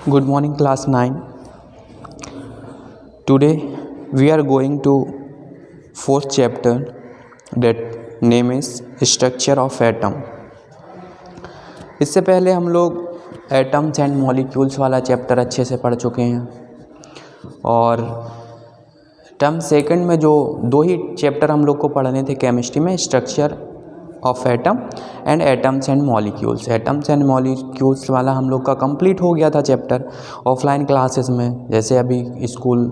Good morning, class 9. Today we are going to fourth chapter that name is structure of atom. इससे पहले हम लोग atoms and molecules वाला chapter अच्छे से पढ़ चुके हैं और टर्म सेकंड में जो दो ही चैप्टर हम लोग को पढ़ने थे केमिस्ट्री में, structure of atom and atoms and molecules. Atoms and molecules वाला हम लोग का कंप्लीट हो गया था चैप्टर ऑफलाइन क्लासेस में। जैसे अभी स्कूल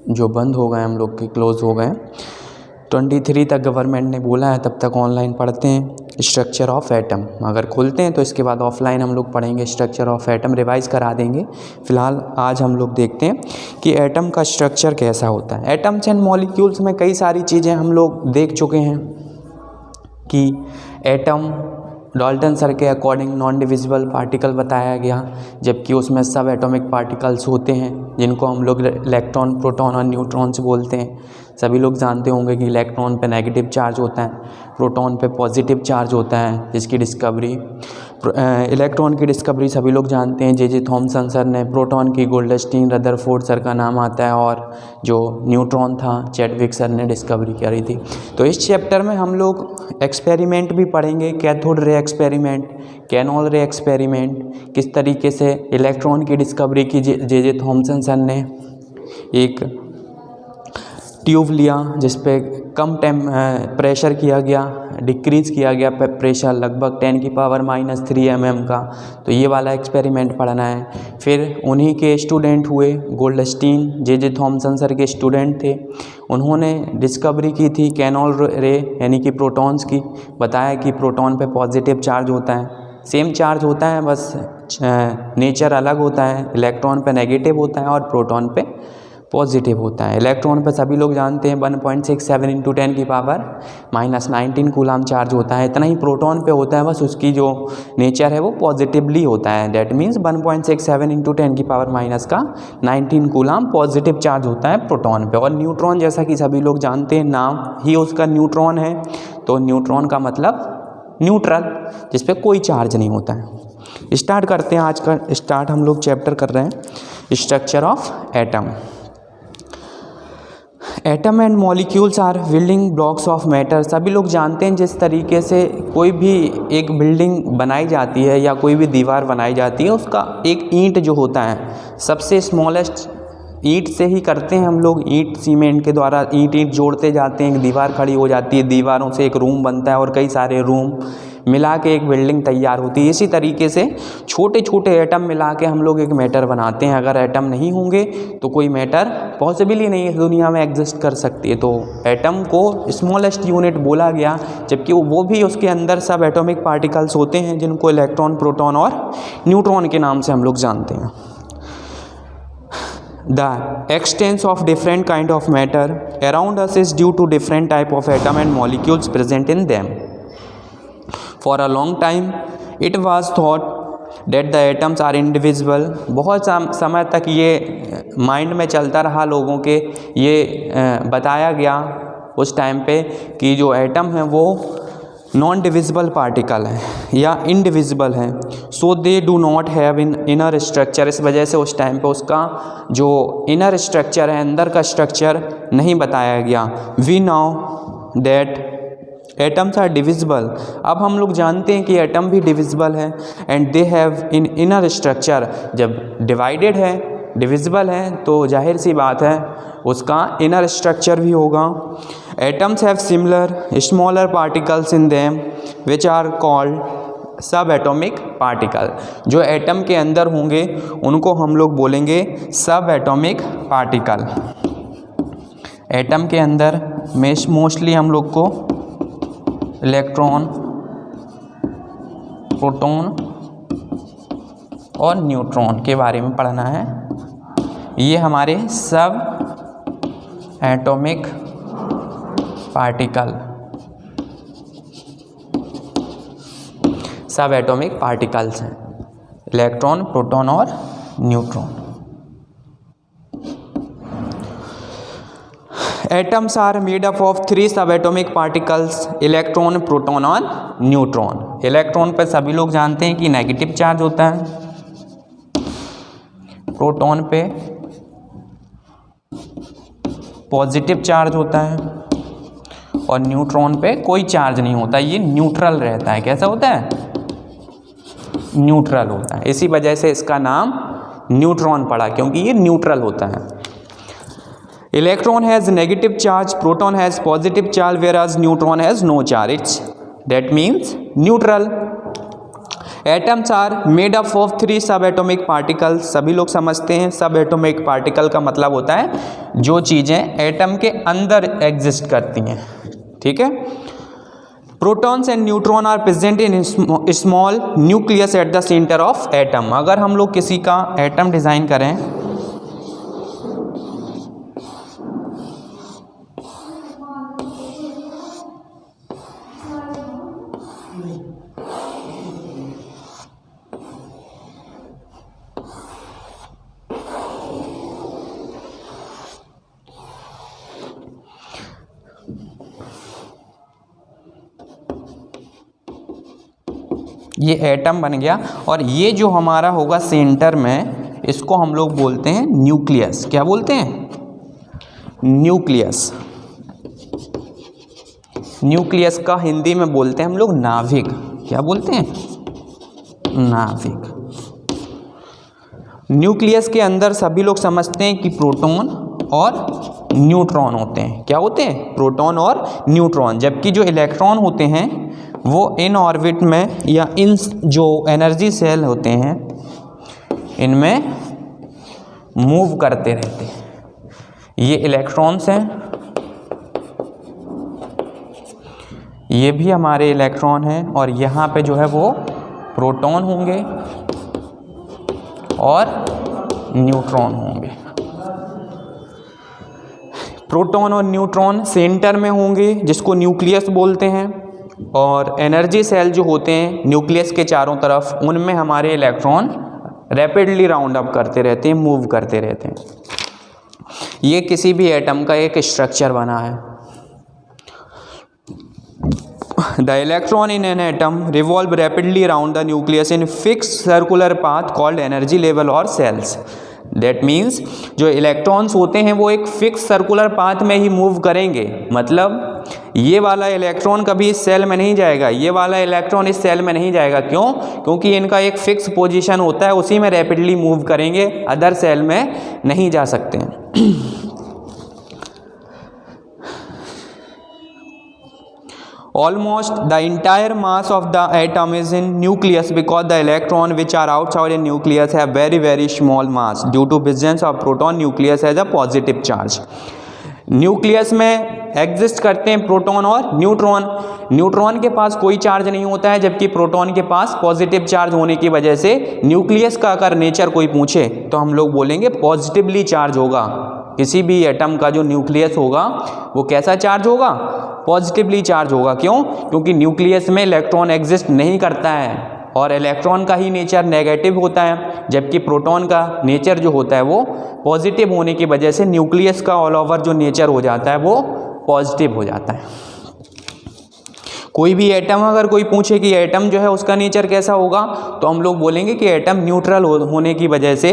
जो बंद हो गए हम लोग के, क्लोज़ हो गए, 23 तक गवर्नमेंट ने बोला है तब तक ऑनलाइन पढ़ते हैं स्ट्रक्चर ऑफ एटम। अगर खुलते हैं तो इसके बाद ऑफलाइन हम लोग पढ़ेंगे स्ट्रक्चर ऑफ एटम, रिवाइज करा देंगे। फ़िलहाल आज हम लोग देखते हैं कि एटम का स्ट्रक्चर कैसा होता है। एटम्स एंड मॉलिक्यूल्स में कई सारी चीज़ें हम लोग देख चुके हैं कि एटम डाल्टन सर के अकॉर्डिंग नॉन डिविजिबल पार्टिकल बताया गया, जबकि उसमें सब एटॉमिक पार्टिकल्स होते हैं जिनको हम लोग इलेक्ट्रॉन, प्रोटॉन और न्यूट्रॉन्स बोलते हैं। सभी लोग जानते होंगे कि इलेक्ट्रॉन पे नेगेटिव चार्ज होता है, प्रोटॉन पे पॉजिटिव चार्ज होता है, जिसकी डिस्कवरी इलेक्ट्रॉन की डिस्कवरी सभी लोग जानते हैं जे थॉमसन सर ने, प्रोटॉन की गोल्डस्टीन रदरफोर्ड सर का नाम आता है, और जो न्यूट्रॉन था चैडविक सर ने डिस्कवरी करी थी। तो इस चैप्टर में हम लोग एक्सपेरिमेंट भी पढ़ेंगे, कैथोड रे एक्सपेरिमेंट, कैनोल रे एक्सपेरिमेंट, किस तरीके से इलेक्ट्रॉन की डिस्कवरी की जे थॉमसन सर ने। एक ट्यूब लिया जिस पे कम प्रेशर किया गया, डिक्रीज़ किया गया प्रेशर लगभग 10⁻³ mm का, तो ये वाला एक्सपेरिमेंट पढ़ना है। फिर उन्हीं के स्टूडेंट हुए गोल्डस्टीन, जे थॉमसन सर के स्टूडेंट थे, उन्होंने डिस्कवरी की थी कैनोल रे यानी कि प्रोटॉन्स की। बताया कि प्रोटॉन पे पॉजिटिव चार्ज होता है, सेम चार्ज होता है, बस नेचर अलग होता है। इलेक्ट्रॉन पे नेगेटिव होता है और प्रोटॉन पे पॉजिटिव होता है। इलेक्ट्रॉन पे सभी लोग जानते हैं 1.67 × 10⁻⁻19 कूलाम चार्ज होता है। इतना ही प्रोटॉन पे होता है, बस उसकी जो नेचर है वो पॉजिटिवली होता है। That means 1.67 × 10⁻⁻19 coulomb positive charge होता है प्रोटॉन पे। और न्यूट्रॉन जैसा कि सभी लोग जानते हैं, नाम ही उसका न्यूट्रॉन है, तो न्यूट्रॉन का मतलब न्यूट्रल, जिस पे कोई चार्ज नहीं होता है। स्टार्ट करते हैं, आज का स्टार्ट हम लोग चैप्टर कर रहे हैं structure of atom. Atom and molecules are building blocks of matter. सभी लोग जानते हैं जिस तरीके से कोई भी एक बिल्डिंग बनाई जाती है या कोई भी दीवार बनाई जाती है, उसका एक ईंट जो होता है, सबसे स्मॉलेस्ट ईंट से ही करते हैं हम लोग। ईंट सीमेंट के द्वारा ईंट जोड़ते जाते हैं, एक दीवार खड़ी हो जाती है, दीवारों से एक रूम बनता है और कई सारे रूम मिला के एक बिल्डिंग तैयार होती है। इसी तरीके से छोटे छोटे एटम मिला के हम लोग एक मैटर बनाते हैं। अगर एटम नहीं होंगे तो कोई मैटर पॉसिबल ही नहीं है दुनिया में एग्जिस्ट कर सकती है। तो एटम को स्मॉलेस्ट यूनिट बोला गया, जबकि वो भी उसके अंदर सब एटॉमिक पार्टिकल्स होते हैं जिनको इलेक्ट्रॉन, प्रोटॉन और न्यूट्रॉन के नाम से हम लोग जानते हैं। The extents of different kind of matter around us is due to different type of atom and molecules present in them. For a long time it was thought that the atoms are indivisible. बहुत समय तक ये mind में चलता रहा लोगों के, ये बताया गया उस टाइम पे कि जो एटम है वो नॉन डिविजिबल पार्टिकल है या इनडिविजिबल है। So they do not have in inner structure. इस वजह से उस टाइम पे उसका जो इनर स्ट्रक्चर है, अंदर का स्ट्रक्चर नहीं बताया गया। We know that atoms are divisible. अब हम लोग जानते हैं कि एटम भी डिविजिबल है and they have in inner structure. जब डिवाइडेड है, डिविजिबल है, तो जाहिर सी बात है उसका इनर स्ट्रक्चर भी होगा। Atoms have similar smaller particles in them which are called subatomic particle. जो एटम के अंदर होंगे उनको हम लोग बोलेंगे सब एटॉमिक पार्टिकल। एटम के अंदर में मोस्टली हम लोग को इलेक्ट्रॉन, प्रोटॉन और न्यूट्रॉन के बारे में पढ़ना है। ये हमारे subatomic particle, subatomic particles हैं, इलेक्ट्रॉन, प्रोटॉन और neutron. Atoms are made up of 3 subatomic particles, electron, proton और न्यूट्रॉन। इलेक्ट्रॉन पर सभी लोग जानते हैं कि नेगेटिव चार्ज होता है, प्रोटॉन पे पॉजिटिव चार्ज होता है और न्यूट्रॉन पे कोई चार्ज नहीं होता, ये न्यूट्रल रहता है। कैसा होता है? न्यूट्रल होता है। इसी वजह से इसका नाम न्यूट्रॉन पड़ा, क्योंकि ये न्यूट्रल होता है। Electron has negative charge, proton has positive charge, whereas neutron has no charge, it's that means neutral. Atoms are made up of 3 subatomic particles. सभी लोग समझते हैं सब एटॉमिक पार्टिकल का मतलब होता है जो चीज़ें एटम के अंदर एग्जिस्ट करती हैं, ठीक है। Protons and neutron are present in small nucleus at the centre of atom. अगर हम लोग किसी का एटम डिज़ाइन करें, ये एटम बन गया और ये जो हमारा होगा सेंटर में, इसको हम लोग बोलते हैं न्यूक्लियस। क्या बोलते हैं? न्यूक्लियस। न्यूक्लियस का हिंदी में बोलते हैं हम लोग नाभिक। क्या बोलते हैं? नाभिक। न्यूक्लियस के अंदर सभी लोग समझते हैं कि प्रोटॉन और न्यूट्रॉन होते हैं। क्या होते हैं? प्रोटॉन और न्यूट्रॉन। जबकि जो इलेक्ट्रॉन होते हैं वो इन ऑर्बिट में या इन जो एनर्जी सेल होते हैं इनमें मूव करते रहते हैं। ये इलेक्ट्रॉन्स हैं, ये भी हमारे इलेक्ट्रॉन हैं, और यहाँ पे जो है वो प्रोटॉन होंगे और न्यूट्रॉन होंगे। प्रोटॉन और न्यूट्रॉन सेंटर में होंगे जिसको न्यूक्लियस बोलते हैं, और एनर्जी सेल जो होते हैं न्यूक्लियस के चारों तरफ, उनमें हमारे इलेक्ट्रॉन रैपिडली राउंड अप करते रहते हैं, मूव करते रहते हैं। ये किसी भी एटम का एक स्ट्रक्चर बना है। The electron in an atom revolve rapidly around the nucleus in fix circular path called energy level और सेल्स। दैट मीन्स जो इलेक्ट्रॉन्स होते हैं वो एक फिक्स सर्कुलर पाथ में ही मूव करेंगे। मतलब ये वाला इलेक्ट्रॉन कभी इस सेल में नहीं जाएगा, ये वाला इलेक्ट्रॉन इस सेल में नहीं जाएगा। क्यों? क्योंकि इनका एक फिक्स पोजीशन होता है, उसी में रैपिडली मूव करेंगे, अदर सेल में नहीं जा सकते हैं। Almost the entire mass of the atom is in nucleus because the electron which are outside in nucleus have very small mass due to presence of proton. Nucleus has a positive charge. Nucleus में exist करते हैं proton और neutron. Neutron के पास कोई charge नहीं होता है, जबकि प्रोटॉन के पास पॉजिटिव चार्ज होने की वजह से न्यूक्लियस का अगर नेचर कोई पूछे तो हम लोग बोलेंगे पॉजिटिवली चार्ज होगा। किसी भी एटम का जो न्यूक्लियस होगा वो कैसा चार्ज होगा? पॉजिटिवली चार्ज होगा। क्यों? क्योंकि न्यूक्लियस में इलेक्ट्रॉन एग्जिस्ट नहीं करता है और इलेक्ट्रॉन का ही नेचर नेगेटिव होता है, जबकि प्रोटॉन का नेचर जो होता है वो पॉजिटिव होने की वजह से न्यूक्लियस का ऑल ओवर जो नेचर हो जाता है वो पॉजिटिव हो जाता है। कोई भी एटम अगर कोई पूछे कि एटम जो है उसका नेचर कैसा होगा, तो हम लोग बोलेंगे कि एटम न्यूट्रल होने की वजह से।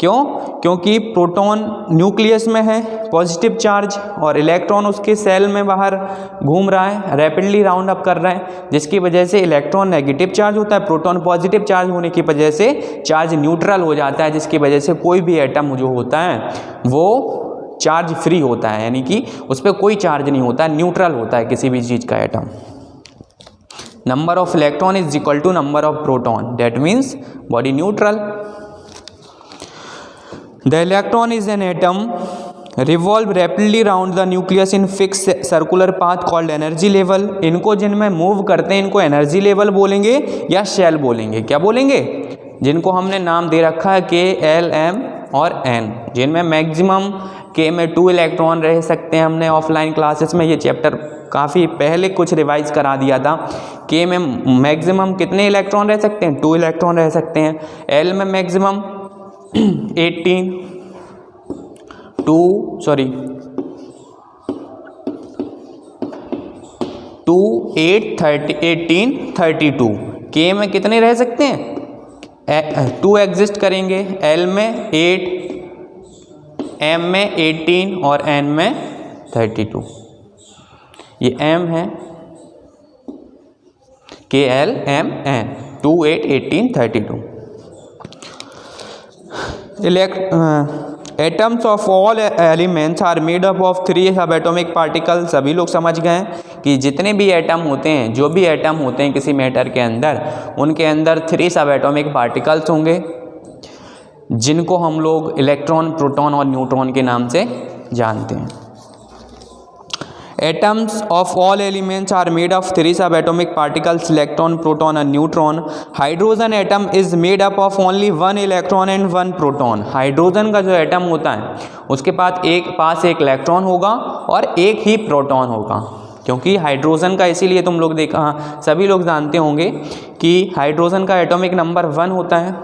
क्यों? क्योंकि प्रोटॉन न्यूक्लियस में है पॉजिटिव चार्ज और इलेक्ट्रॉन उसके सेल में बाहर घूम रहा है, रैपिडली राउंड अप कर रहा है, जिसकी वजह से इलेक्ट्रॉन नेगेटिव चार्ज होता है, प्रोटॉन पॉजिटिव चार्ज होने की वजह से चार्ज न्यूट्रल हो जाता है, जिसकी वजह से कोई भी एटम जो होता है वो चार्ज फ्री होता है, यानी कि उस पर कोई चार्ज नहीं होता, न्यूट्रल होता है किसी भी चीज़ का atom. number of electron is equal to number of proton, that means body neutral. The electron is an atom revolve rapidly around the nucleus in fixed circular path called energy level. इनको जिनमें move करते हैं इनको energy level बोलेंगे या shell बोलेंगे। क्या बोलेंगे? जिनको हमने नाम दे रखा है के, एल, एम और एन, जिनमें मैक्सिमम के में 2 इलेक्ट्रॉन रह सकते हैं। हमने ऑफलाइन क्लासेस में ये चैप्टर काफ़ी पहले कुछ रिवाइज करा दिया था। के में मैक्सिमम कितने इलेक्ट्रॉन रह सकते हैं? 2 इलेक्ट्रॉन रह सकते हैं। एल में मैक्सिमम 18 2 8 30 18 32। के में कितने रह सकते हैं? 2 एग्जिस्ट करेंगे, L में 8, M में 18 और N में 32। ये M है, KLMN 2, 8, 18, 32। Atoms of all elements are made up of 3 subatomic particles. सभी लोग समझ गए कि जितने भी एटम होते हैं, जो भी एटम होते हैं किसी मैटर के अंदर, उनके अंदर 3 सब एटॉमिक पार्टिकल्स होंगे, जिनको हम लोग इलेक्ट्रॉन, प्रोटॉन और न्यूट्रॉन के नाम से जानते हैं। Atoms of all elements are made of 3 subatomic particles, electron, proton and neutron. Hydrogen atom is made up of only 1 electron and 1 proton. Hydrogen का जो एटम होता है उसके पास एक इलेक्ट्रॉन होगा और एक ही प्रोटॉन होगा, क्योंकि हाइड्रोजन का, इसीलिए तुम लोग देखा, सभी लोग जानते होंगे कि हाइड्रोजन का एटॉमिक नंबर 1 होता है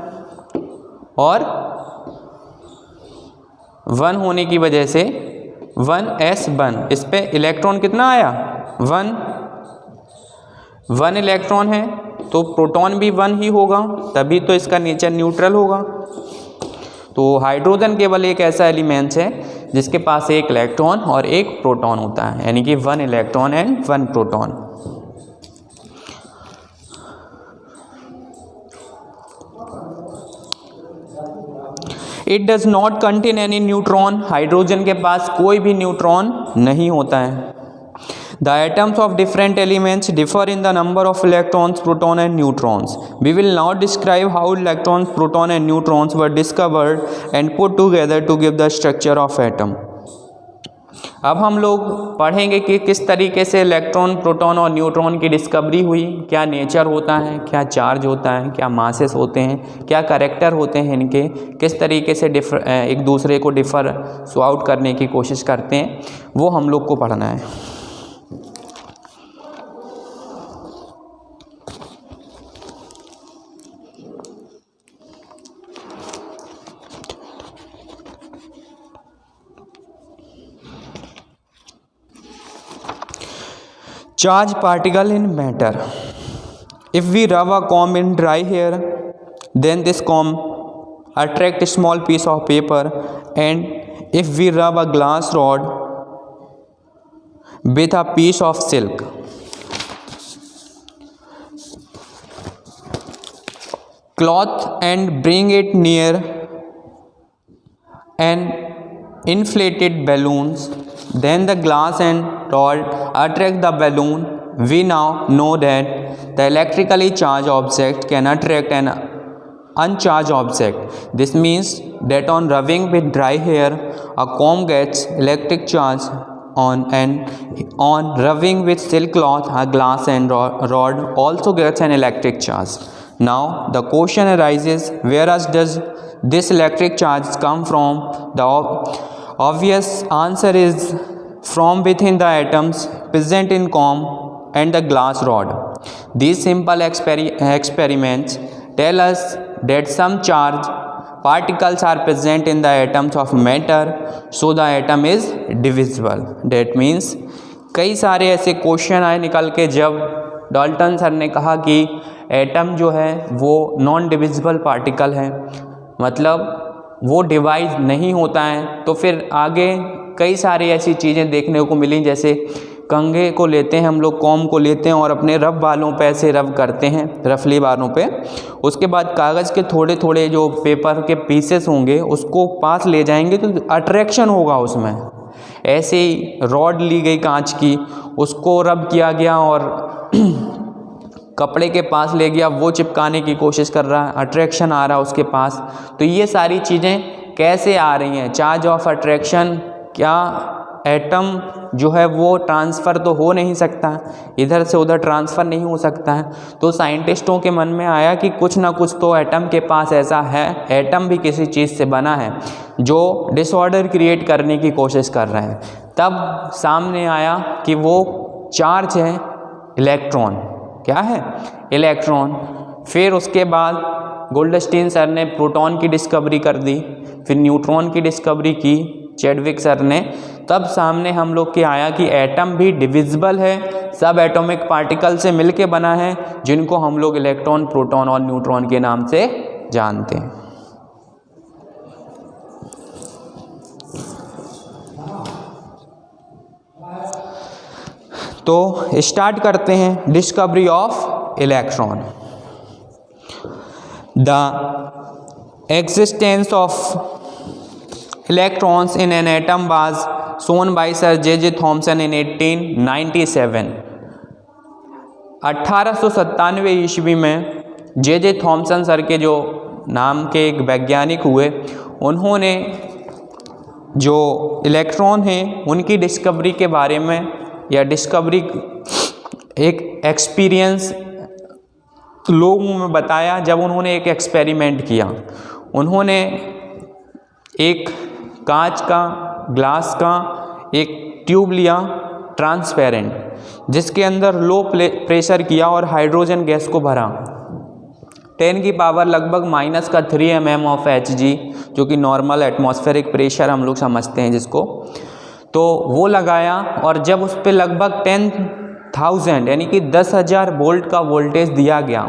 और 1 होने की वजह से 1s1, इस पे इलेक्ट्रॉन कितना आया, 1 इलेक्ट्रॉन है तो प्रोटॉन भी 1 ही होगा, तभी तो इसका नेचर न्यूट्रल होगा। तो हाइड्रोजन केवल एक ऐसा एलिमेंट है जिसके पास एक इलेक्ट्रॉन और एक प्रोटॉन होता है, यानी कि 1 electron and 1 proton. It does not contain any neutron. Hydrogen के पास कोई भी न्यूट्रॉन नहीं होता है। The atoms of different elements differ in the number of electrons, proton and neutrons. We will not describe how electrons, proton and neutrons were discovered and put together to give the structure of atom. अब हम लोग पढ़ेंगे कि किस तरीके से electron, proton और neutron की डिस्कवरी हुई, क्या नेचर होता है, क्या चार्ज होता है, क्या मासेस होते हैं, क्या कैरेक्टर होते हैं इनके, किस तरीके से एक दूसरे को डिफर आउट करने की कोशिश करते हैं, वो हम लोग को पढ़ना है। Charge particle in matter. If we rub a comb in dry hair, then this comb attract a small piece of paper, and if we rub a glass rod with a piece of silk, cloth and bring it near an inflated balloons, then the glass and rod attract the balloon. We now know that the electrically charged object can attract an uncharged object. This means that on rubbing with dry hair, a comb gets electric charge and on rubbing with silk cloth, a glass and rod also gets an electric charge. Now the question arises, where does this electric charge come from? The obvious answer is from within the atoms present in comb and the glass rod. These simple experiments tell us that some charge particles are present in the atoms of matter, so the atom is divisible. That means कई सारे ऐसे question आए निकल के, जब Dalton sir ने कहा कि एटम जो है वो नॉन डिविजिबल पार्टिकल है, मतलब वो डिवाइड नहीं होता है, तो फिर आगे कई सारी ऐसी चीज़ें देखने को मिली, जैसे कंघे को लेते हैं हम लोग, कॉम को लेते हैं और अपने रफ बालों पे ऐसे रफ करते हैं, रफली बालों पे, उसके बाद कागज़ के थोड़े थोड़े जो पेपर के पीसेस होंगे उसको पास ले जाएंगे तो अट्रैक्शन होगा उसमें। ऐसे ही रॉड ली गई कांच की, उसको रब किया गया और कपड़े के पास ले गया, वो चिपकाने की कोशिश कर रहा है, अट्रैक्शन आ रहा है उसके पास। तो ये सारी चीज़ें कैसे आ रही हैं? चार्ज ऑफ अट्रैक्शन, क्या एटम जो है वो ट्रांसफ़र तो हो नहीं सकता, इधर से उधर ट्रांसफ़र नहीं हो सकता है। तो साइंटिस्टों के मन में आया कि कुछ ना कुछ तो एटम के पास ऐसा है, एटम भी किसी चीज़ से बना है जो डिसऑर्डर क्रिएट करने की कोशिश कर रहा है। तब सामने आया कि वो चार्ज है इलेक्ट्रॉन। क्या है? इलेक्ट्रॉन। फिर उसके बाद गोल्डस्टीन सर ने प्रोटॉन की डिस्कवरी कर दी, फिर न्यूट्रॉन की डिस्कवरी की चैडविक सर ने। तब सामने हम लोग के आया कि एटम भी डिविजिबल है, सब एटॉमिक पार्टिकल से मिलके बना है, जिनको हम लोग इलेक्ट्रॉन, प्रोटॉन और न्यूट्रॉन के नाम से जानते हैं। तो स्टार्ट करते हैं discovery of electron. The existence of electrons in an atom was shown by Sir J.J. Thomson in 1897। 1897 ईस्वी में J.J. थॉमसन सर के जो नाम के एक वैज्ञानिक हुए, उन्होंने जो इलेक्ट्रॉन हैं उनकी डिस्कवरी के बारे में, या डिस्कवरी एक एक्सपीरियंस लोगों में बताया। जब उन्होंने एक एक्सपेरिमेंट किया, उन्होंने एक कांच का, ग्लास का एक ट्यूब लिया ट्रांसपेरेंट, जिसके अंदर लो प्रेशर किया और हाइड्रोजन गैस को भरा। 10 की पावर लगभग -3 mm ऑफ Hg, जो कि नॉर्मल एटमॉस्फेरिक प्रेशर हम लोग समझते हैं जिसको, तो वो लगाया। और जब उस पर लगभग 10,000 यानी कि 10,000 वोल्ट का वोल्टेज दिया गया,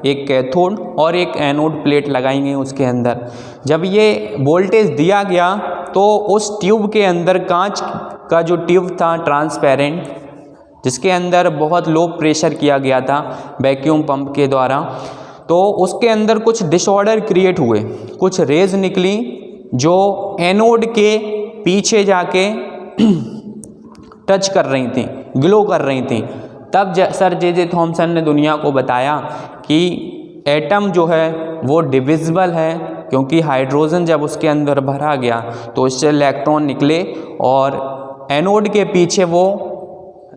एक कैथोड और एक एनोड प्लेट लगाई गई उसके अंदर। जब ये वोल्टेज दिया गया तो उस ट्यूब के अंदर, कांच का जो ट्यूब था ट्रांसपेरेंट, जिसके अंदर बहुत लो प्रेशर किया गया था वैक्यूम पंप के द्वारा, तो उसके अंदर कुछ डिसऑर्डर क्रिएट हुए। कुछ रेज निकली जो एनोड के पीछे जाके टच कर रही थी, ग्लो कर रही थी। तब सर J.J. थॉमसन ने दुनिया को बताया कि एटम जो है वो डिविजिबल है, क्योंकि हाइड्रोजन जब उसके अंदर भरा गया तो इससे इलेक्ट्रॉन निकले और एनोड के पीछे वो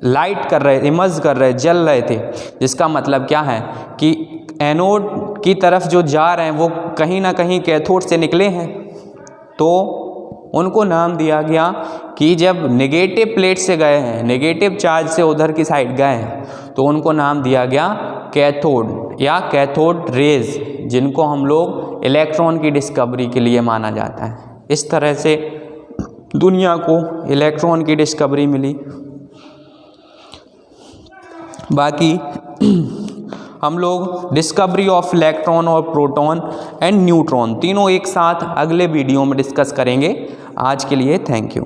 लाइट कर रहे, इमर्ज कर रहे, जल रहे थे। जिसका मतलब क्या है कि एनोड की तरफ जो जा रहे हैं वो कहीं ना कहीं कैथोड से निकले हैं। तो उनको नाम दिया गया कि जब नेगेटिव प्लेट से गए हैं, नेगेटिव चार्ज से उधर की साइड गए हैं, तो उनको नाम दिया गया कैथोड या कैथोड रेज, जिनको हम लोग इलेक्ट्रॉन की डिस्कवरी के लिए माना जाता है। इस तरह से दुनिया को इलेक्ट्रॉन की डिस्कवरी मिली। बाकी हम लोग डिस्कवरी ऑफ इलेक्ट्रॉन और प्रोटॉन एंड न्यूट्रॉन तीनों एक साथ अगले वीडियो में डिस्कस करेंगे। आज के लिए थैंक यू।